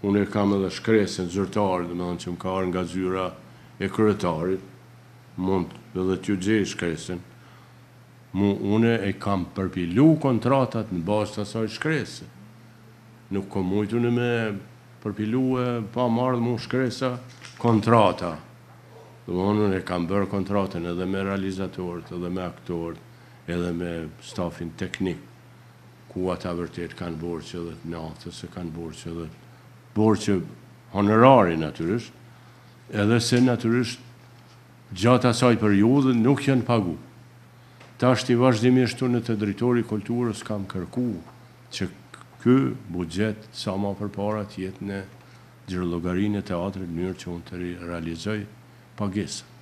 unë e kam edhe shkresën zyrtare, domethënë që më ka ardhur nga zyra e kryetarit, mund edhe t'ju gjej shkresën. Unë e kam përpilu kontratat në bazë të asaj shkrese. Nuk kom mujtu në me përpilu pa marrë mu shkresa kontrata. Unë e kam bërë kontratën edhe me realizatorët, edhe me aktorët, edhe me stafin teknik, ku ata vërtet kanë borçe dhe të naftës se kanë borçe dhe borçe honorari natyrisht, edhe se natyrisht gjatë asaj periudhe nuk janë pagu. Tash i vazhdimisht unë të drejtori i kulturës kam kërku që ky buxhet sa më përpara të jetë në xhirollogarinë e teatrit në mënyrë që unë të realizoj pagesën.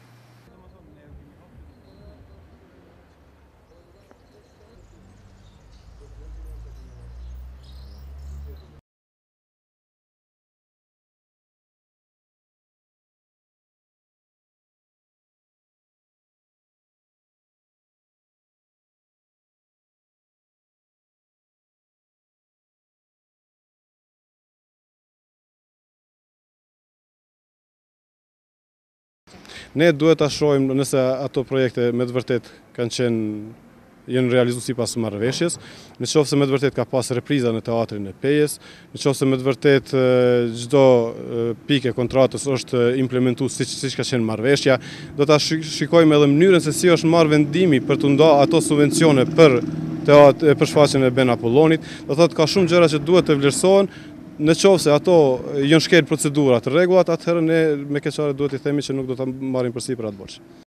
Ne duhet ta shohim nëse ato projekte me të vërtet janë realizuar sipas marrëveshjes, nëse me të vërtet ka pas repriza në teatrin e Pejës, nëse me të vërtet çdo pikë e kontratës është implementuar siç ka qenë marrëveshja, do ta shikojmë edhe mënyrën se si është marrë vendimi për të ndarë ato subvencione për shfaqjen e Ben Apollonit. Do thotë ka shumë gjëra që duhet të vlerësohen. Në qoftë se ato janë shkel procedurat, rregullat, atëherë ne me keqare duhet i themi që nuk do ta marrim përsipër atë borxh.